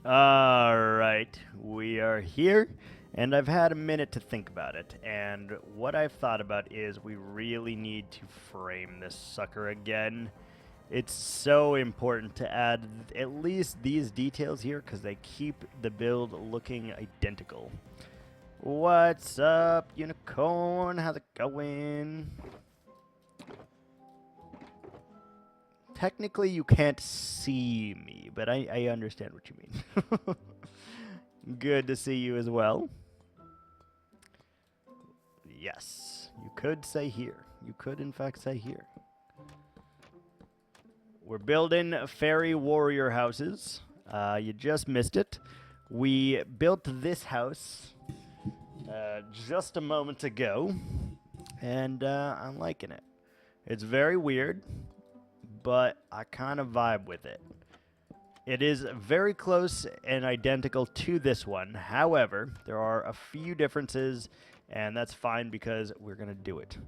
Alright, we are here, and I've had a minute to think about it, and what I've thought about is we really need to frame this sucker again. It's so important to add at least these details here, because they keep the build looking identical. What's up, Unicorn? How's it going? Technically, you can't see me, but I understand what you mean. Good to see you as well. Yes, you could say here. You could, in fact, say here. We're building fairy warrior houses. You just missed it. We built this house just a moment ago, and I'm liking it. It's very weird, but I kind of vibe with it. It is very close and identical to this one. However, there are a few differences, and that's fine because we're going to do it.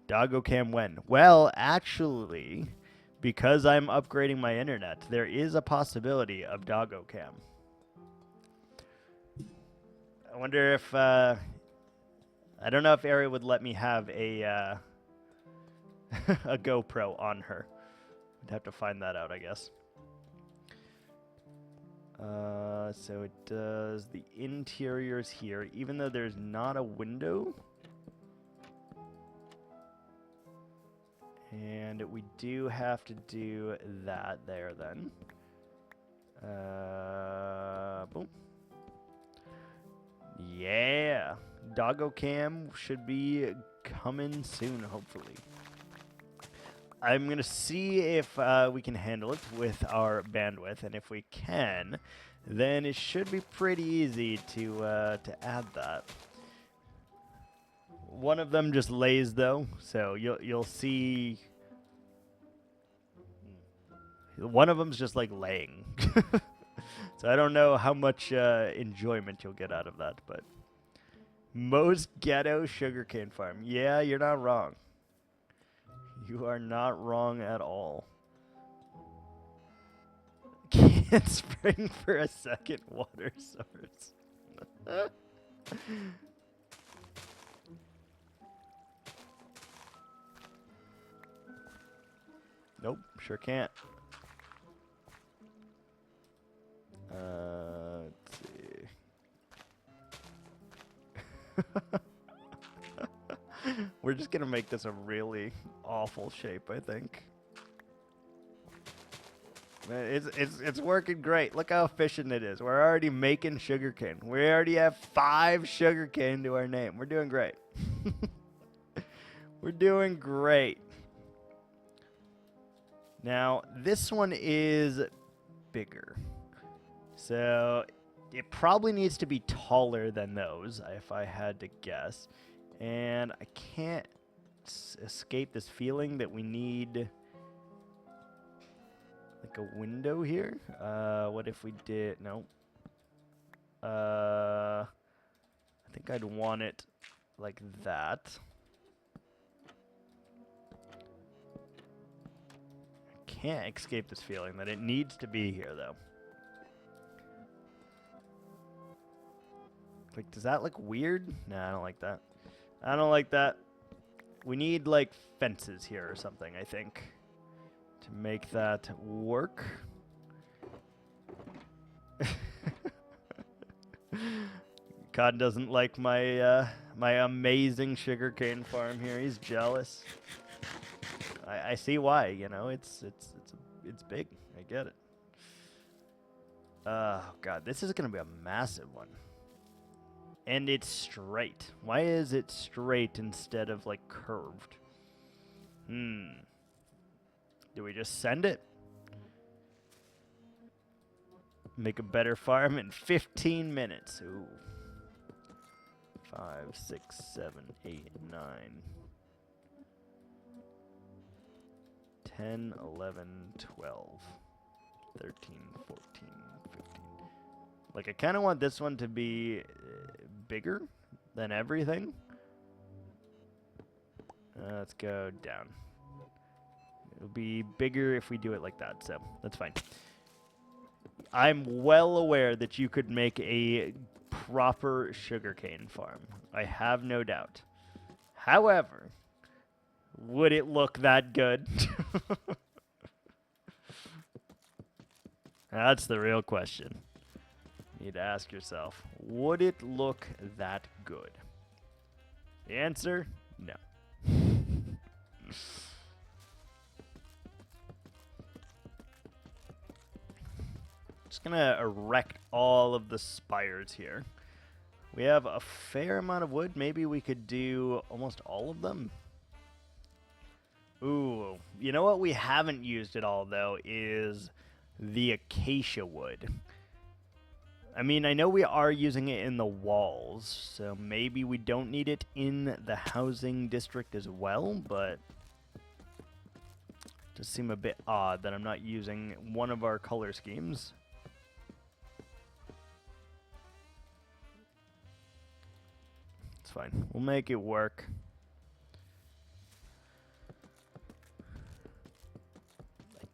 Doggo Cam when? Well, actually, because I'm upgrading my internet, there is a possibility of Doggo Cam. I wonder if, I don't know if Ari would let me have a, a GoPro on her. I'd have to find that out, I guess. So it does the interiors here, even though there's not a window. And we do have to do that there then. Boom. Yeah. Doggo Cam should be coming soon, hopefully. I'm going to see if we can handle it with our bandwidth, and if we can, then it should be pretty easy to add that. One of them just lays, though, so you'll see. One of them's just, like, laying. So I don't know how much enjoyment you'll get out of that, but... Most ghetto sugarcane farm. Yeah, you're not wrong. You are not wrong at all. Can't spring for a second water source. Nope, sure can't. Let's see. We're just gonna make this a really awful shape, I think. It's working great. Look how efficient it is. We're already making sugarcane. We already have 5 sugarcane to our name. We're doing great. We're doing great. Now, this one is bigger. So, it probably needs to be taller than those, if I had to guess. And I can't escape this feeling that we need like a window here. What if we did... No. I think I'd want it like that. I can't escape this feeling that it needs to be here, though. Like, does that look weird? Nah, I don't like that. I don't like that. We need, like, fences here or something, I think, to make that work. God doesn't like my my amazing sugarcane farm here. He's jealous. I see why. You know, it's big. I get it. Oh God, this is gonna be a massive one. And it's straight. Why is it straight instead of, like, curved? Do we just send it? Make a better farm in 15 minutes. Ooh. 5, 6, 7, 8, 9. 10, 11, 12. 13, 14, 15. Like, I kind of want this one to be bigger than everything. Let's go down. It'll be bigger if we do it like that, so that's fine. I'm well aware that you could make a proper sugarcane farm. I have no doubt. However, would it look that good? That's the real question. You need to ask yourself, would it look that good? The answer, no. Just gonna erect all of the spires here. We have a fair amount of wood. Maybe we could do almost all of them. Ooh, you know what we haven't used at all, though, is the acacia wood. I mean, I know we are using it in the walls, so maybe we don't need it in the housing district as well, but it does seem a bit odd that I'm not using one of our color schemes. It's fine. We'll make it work.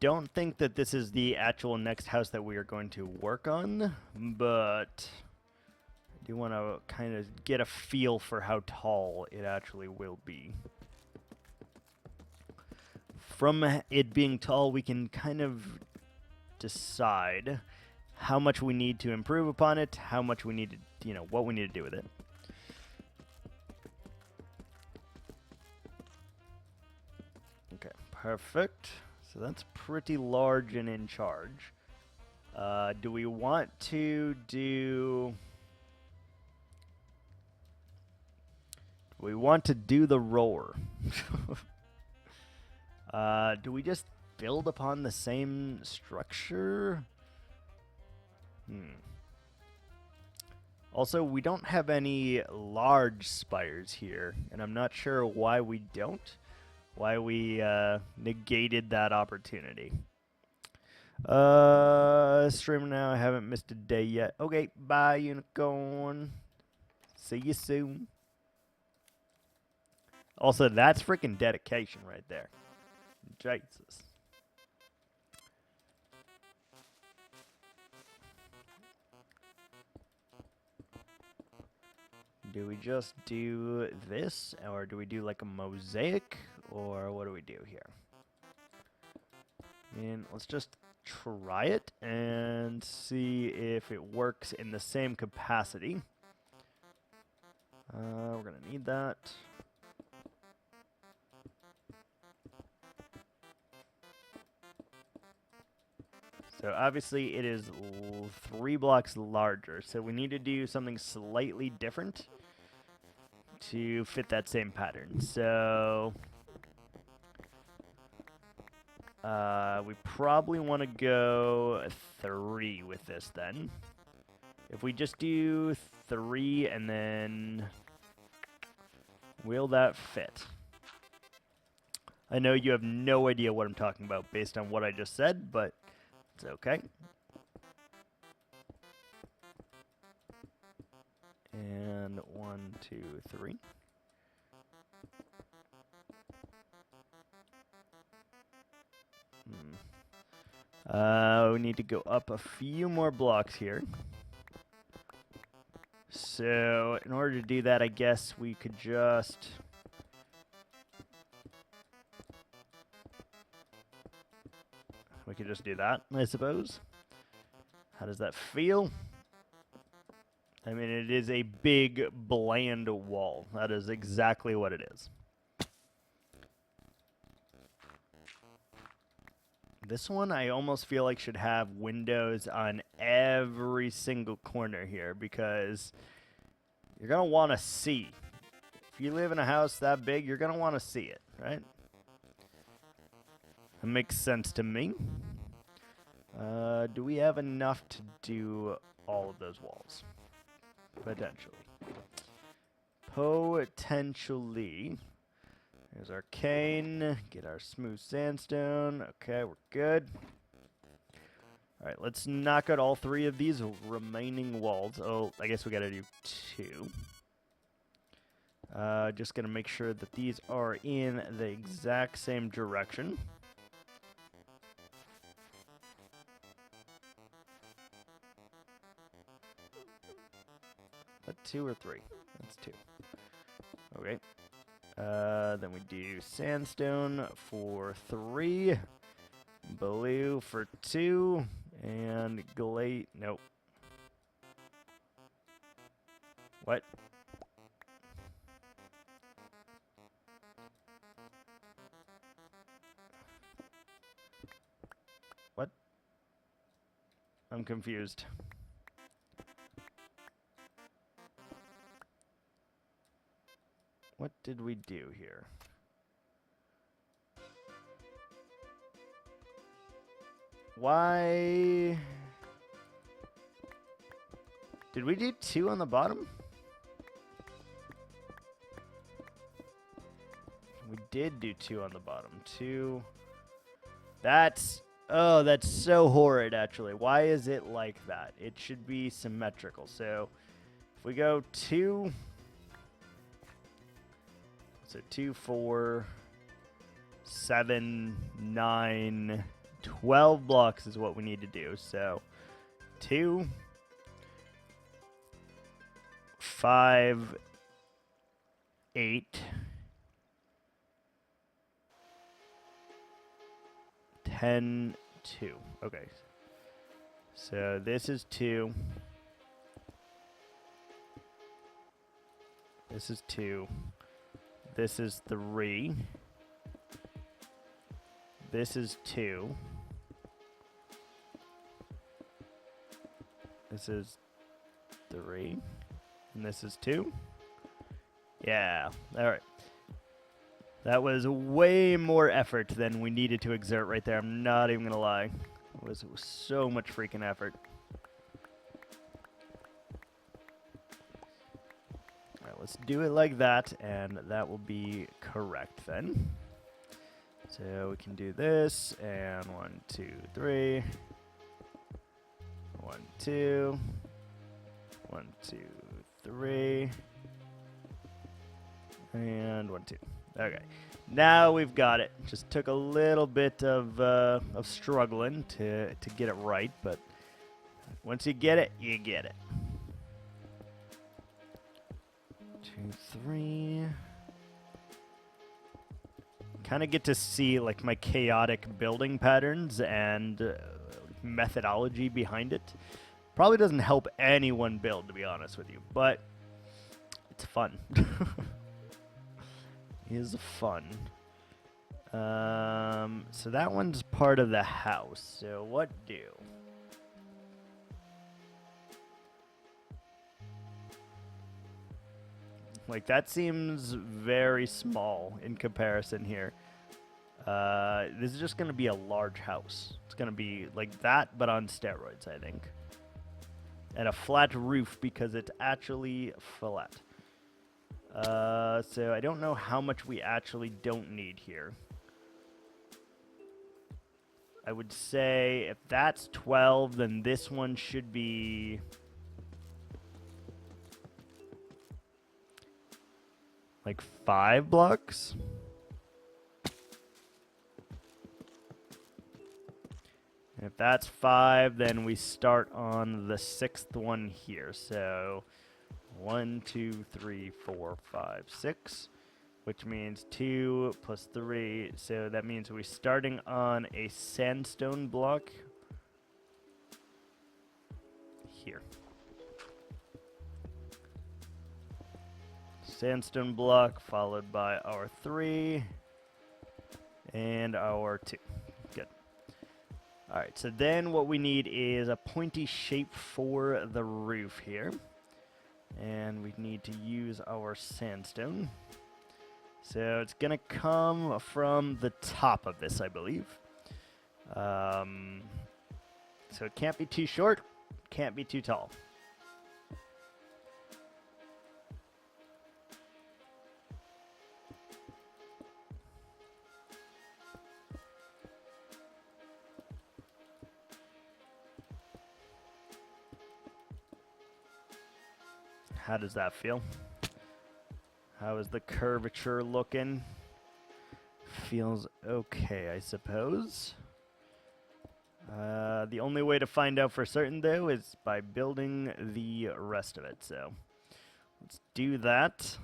Don't think that this is the actual next house that we are going to work on, but I do want to kind of get a feel for how tall it actually will be. From it being tall, we can kind of decide how much we need to improve upon it, how much we need to, what we need to do with it. Okay, perfect. So that's pretty large and in charge. Do we want to do... We want to do the roar. Do we just build upon the same structure? Also, we don't have any large spires here, and I'm not sure why we don't. Why we negated that opportunity. Stream now. I haven't missed a day yet. Okay, bye, unicorn. See you soon. Also, that's freaking dedication right there. Jesus. Do we just do this, or do we do like a mosaic, or what do we do here? I mean, let's just try it and see if it works in the same capacity. We're gonna need that. So obviously it is 3 blocks larger, so we need to do something slightly different to fit that same pattern. So we probably want to go 3 with this then. If we just do 3 and then will that fit? I know you have no idea what I'm talking about based on what I just said, but it's okay. And 1, 2, 3. We need to go up a few more blocks here. So in order to do that, I guess we could just... We could just do that, I suppose. How does that feel? I mean, it is a big, bland wall. That is exactly what it is. This one I almost feel like should have windows on every single corner here because you're going to want to see. If you live in a house that big, you're going to want to see it, right? That makes sense to me. Do we have enough to do all of those walls? Potentially. Potentially. There's our cane. Get our smooth sandstone. Okay, we're good. Alright, let's knock out all 3 of these remaining walls. Oh, I guess we gotta do 2. Just gonna make sure that these are in the exact same direction. 2 or 3? That's 2. Okay. Then we do sandstone for 3, blue for 2, and glade. Nope. What? What? I'm confused. What did we do here? Why? Did we do 2 on the bottom? We did do 2 on the bottom. 2. That's... Oh, that's so horrid, actually. Why is it like that? It should be symmetrical. So, if we go 2... So 2, 4, 7, 9, 12 blocks is what we need to do. So 2, 5, 8, 10, 2. Okay. So this is 2. This is 2. This is 3. This is 2. This is 3. And this is 2. Yeah. All right. That was way more effort than we needed to exert right there. I'm not even going to lie. It was so much freaking effort. Let's do it like that, and that will be correct then. So we can do this, and 1, 2, 3. 1, 2. 1, 2, 3. And 1, 2. Okay. Now we've got it. Just took a little bit of struggling to get it right, but once you get it, you get it. 2, 3. Kind of get to see like my chaotic building patterns and methodology behind it. Probably doesn't help anyone build, to be honest with you, but it's fun. It is fun. So that one's part of the house. So what do? Like, that seems very small in comparison here. This is just going to be a large house. It's going to be like that, but on steroids, I think. And a flat roof because it's actually flat. So I don't know how much we actually don't need here. I would say if that's 12, then this one should be... like 5 blocks? And if that's 5, then we start on the 6th one here. So 1, 2, 3, 4, 5, 6, which means 2 plus 3. So that means we're starting on a sandstone block here. Sandstone block followed by our 3 and our 2. Good. All right, so then what we need is a pointy shape for the roof here. And we need to use our sandstone. So it's going to come from the top of this, I believe. So it can't be too short, can't be too tall. How does that feel? How is the curvature looking? Feels okay, I suppose. The only way to find out for certain, though, is by building the rest of it. So Let's do that,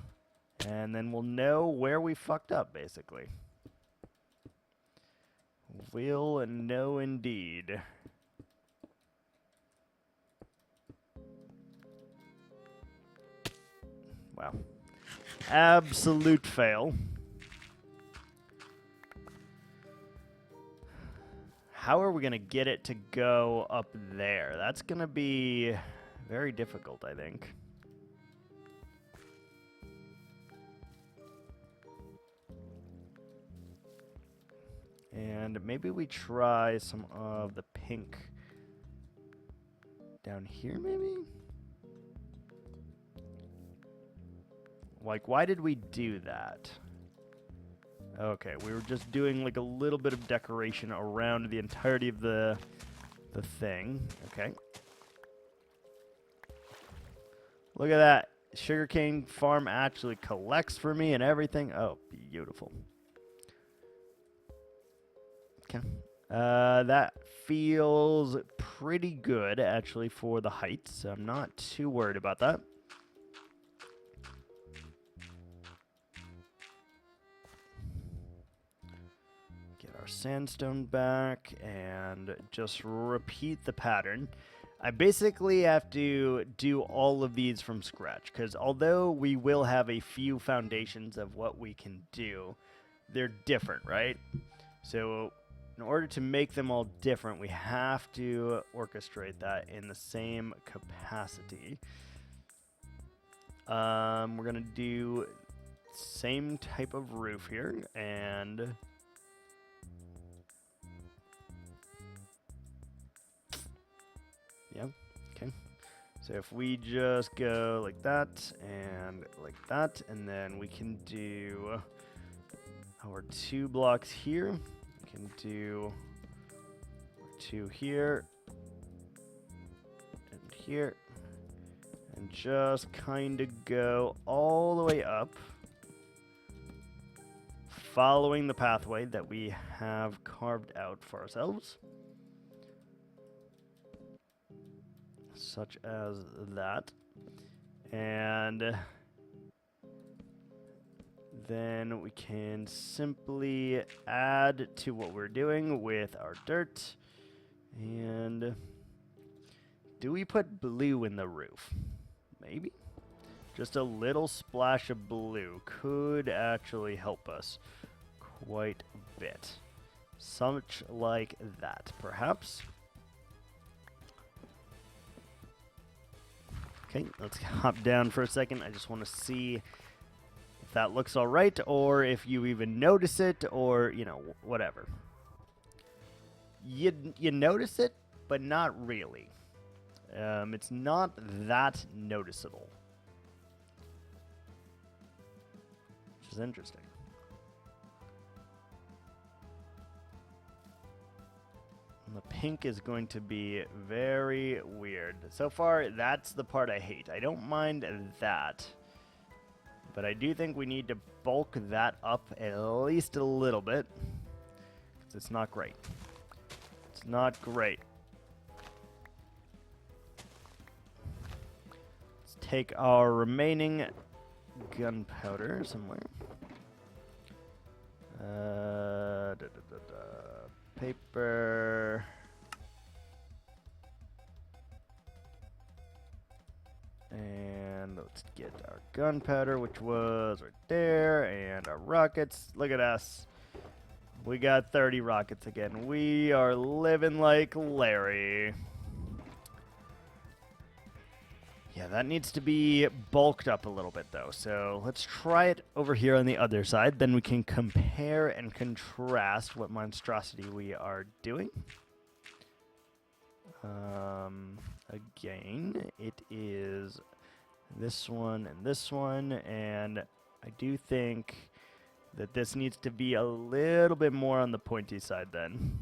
and then we'll know where we fucked up, basically. We'll know indeed. Wow. Absolute fail. How are we going to get it to go up there? That's going to be very difficult, I think. And maybe we try some of the pink down here, maybe? Like, why did we do that? Okay, we were just doing like a little bit of decoration around the entirety of the thing. Okay. Look at that. Sugarcane farm actually collects for me and everything. Oh, beautiful. Okay. That feels pretty good, actually, for the height, so I'm not too worried about that. Get our sandstone back and just repeat the pattern. I basically have to do all of these from scratch, because although we will have a few foundations of what we can do, they're different, right? So in order to make them all different, we have to orchestrate that in the same capacity. We're going to do same type of roof here, and yeah, okay. So if we just go like that, and then we can do our 2 blocks here. We can do 2 here, and here, and just kind of go all the way up, following the pathway that we have carved out for ourselves. Such as that. And then we can simply add to what we're doing with our dirt. And do we put blue in the roof? Maybe. Just a little splash of blue could actually help us quite a bit. Such like that, perhaps. Okay, let's hop down for a second. I just want to see if that looks all right, or if you even notice it, or, you know, whatever. You notice it, but not really. It's not that noticeable. Which is interesting. And the pink is going to be very weird. So far, that's the part I hate. I don't mind that. But I do think we need to bulk that up at least a little bit. Because it's not great. It's not great. Let's take our remaining gunpowder somewhere. Paper. And let's get our gunpowder, which was right there, and our rockets. Look at us. We got 30 rockets again. We are living like Larry. Yeah, that needs to be bulked up a little bit, though. So let's try it over here on the other side. Then we can compare and contrast what monstrosity we are doing. Again, it is this one, and I do think that this needs to be a little bit more on the pointy side then.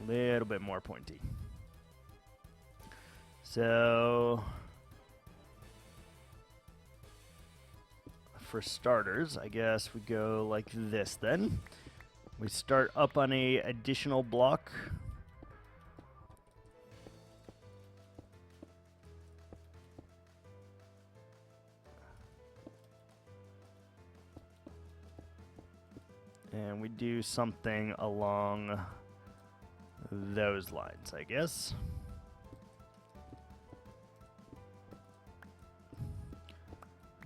A little bit more pointy. So for starters, I guess we go like this then. We start up on a additional block And we do something along those lines, I guess.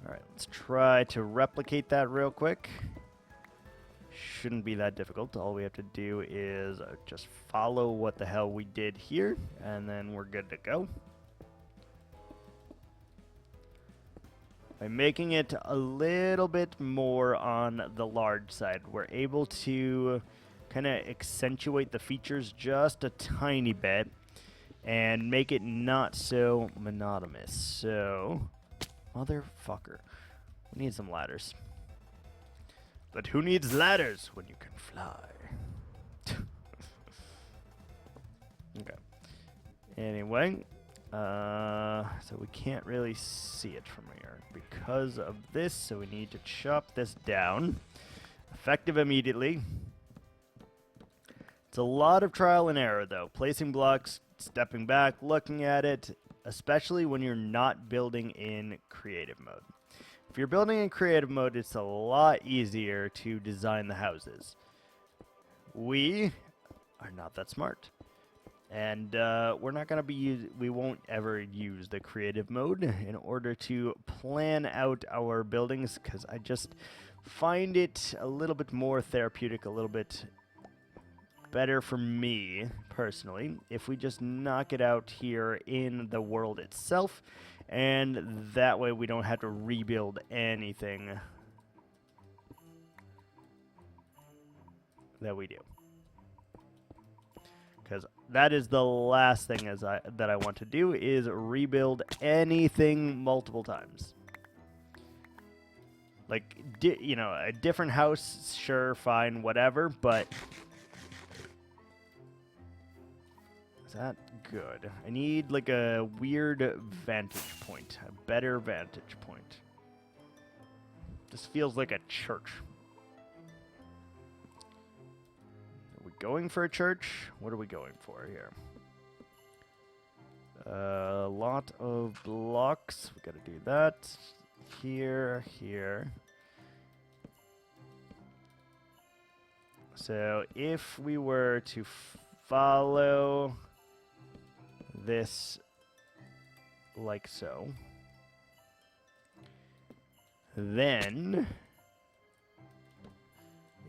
Alright, let's try to replicate that real quick. Shouldn't be that difficult. All we have to do is just follow what the hell we did here, and then we're good to go. By making it a little bit more on the large side, we're able to kind of accentuate the features just a tiny bit and make it not so monotonous. So, motherfucker, we need some ladders. But who needs ladders when you can fly? Okay. Anyway, so we can't really see it from here because of this, so we need to chop this down. Effective immediately. It's a lot of trial and error, though. Placing blocks, stepping back, looking at it, especially when you're not building in creative mode. If you're building in creative mode, it's a lot easier to design the houses. We are not that smart. And we're not going to we won't ever use the creative mode in order to plan out our buildings, because I just find it a little bit more therapeutic, a little bit better for me, personally, if we just knock it out here in the world itself, and that way we don't have to rebuild anything that we do. Because that is the last thing that I want to do, is rebuild anything multiple times. Like, you know, a different house, sure, fine, whatever, but... Is that good? I need, like, a weird vantage point. A better vantage point. This feels like a church. Are we going for a church? What are we going for here? A lot of blocks. We gotta do that. Here, here. So if we were to follow this like so, then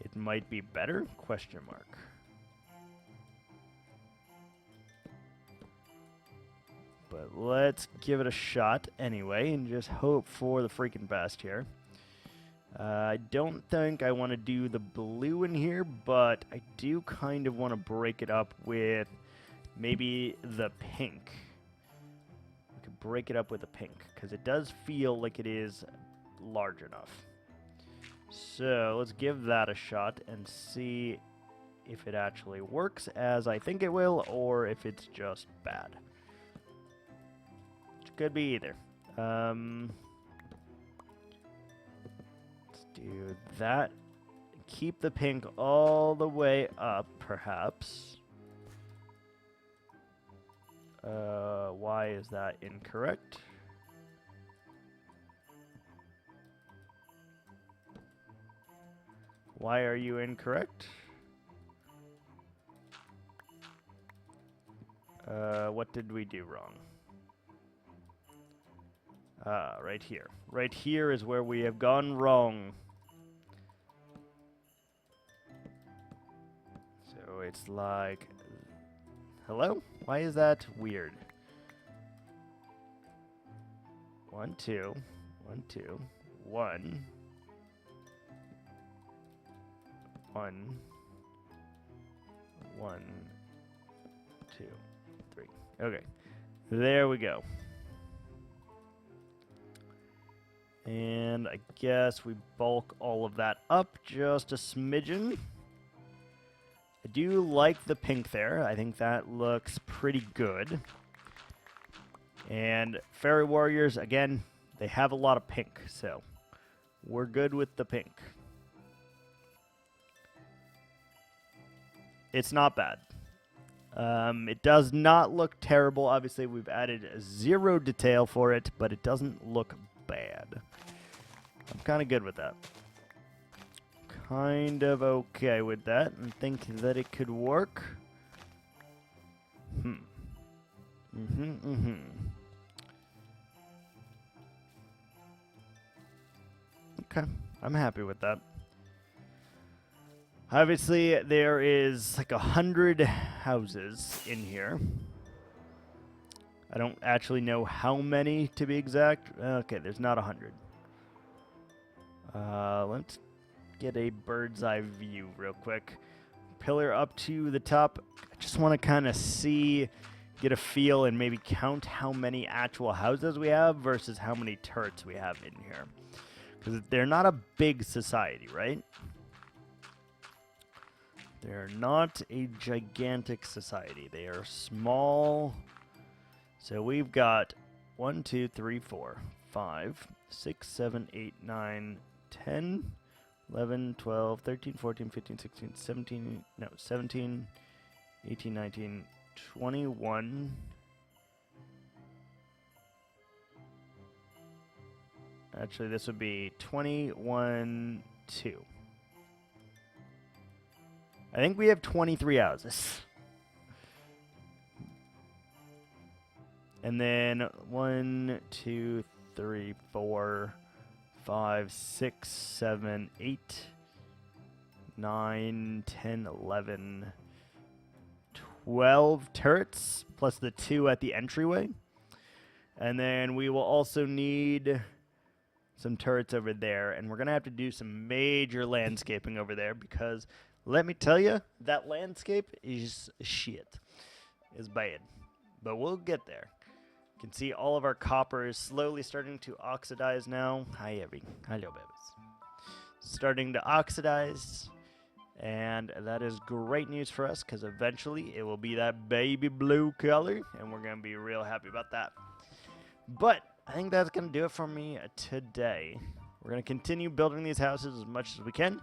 it might be better? Question mark. But let's give it a shot anyway and just hope for the freaking best here. I don't think I want to do the blue in here, but I do kind of want to break it up with maybe the pink. We could break it up with the pink, because it does feel like it is large enough. So let's give that a shot and see if it actually works as I think it will, or if it's just bad. Which could be either. Let's do that. Keep the pink all the way up, perhaps. Why is that incorrect? Why are you incorrect? What did we do wrong? Right here. Right here is where we have gone wrong. So it's like... Hello? Why is that weird? 1, 2. 1, 2. 1. 1. 1. 2. 3. Okay. There we go. And I guess we bulk all of that up just a smidgen. I do like the pink there. I think that looks pretty good. And Fairy Warriors, again, they have a lot of pink, so we're good with the pink. It's not bad. It does not look terrible. Obviously, we've added 0 detail for it, but it doesn't look bad. I'm kind of good with that. kind of okay with that and think that it could work. Okay, I'm happy with that. Obviously, there is like 100 houses in here. I don't actually know how many to be exact. Okay, there's not 100. Let's get a bird's eye view real quick. Pillar up to the top. I just want to kind of see, get a feel, and maybe count how many actual houses we have versus how many turrets we have in here. Because they're not a big society, right? They're not a gigantic society. They are small. So we've got 1, 2, 3, 4, 5, 6, 7, 8, 9, 10, 11, 12, 13, 14, 15, 16, 17, no, 17, 18, 19, 21. Actually, this would be 21, 2. I think we have 23 houses. And then 1, 2, 3, 4, 5, 6, 7, 8, 9, 10, 11, 12 turrets, plus the 2 at the entryway. And then we will also need some turrets over there, and we're going to have to do some major landscaping over there because, let me tell you, that landscape is shit. It's bad. But we'll get there. You can see all of our copper is slowly starting to oxidize now. Hi, Evie. Hello, babies. Starting to oxidize, and that is great news for us because eventually it will be that baby blue color, and we're going to be real happy about that. But I think that's going to do it for me today. We're going to continue building these houses as much as we can.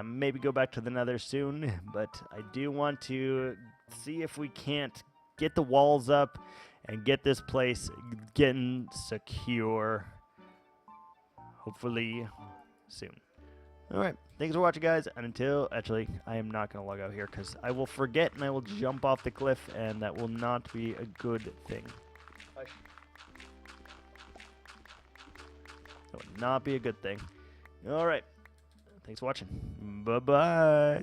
Maybe go back to the nether soon, but I do want to see if we can't get the walls up and get this place getting secure. Hopefully soon. Alright, thanks for watching, guys, and until, actually, I am not going to log out here because I will forget and I will jump off the cliff, and that will not be a good thing. That would not be a good thing. Alright, thanks for watching. Bye-bye.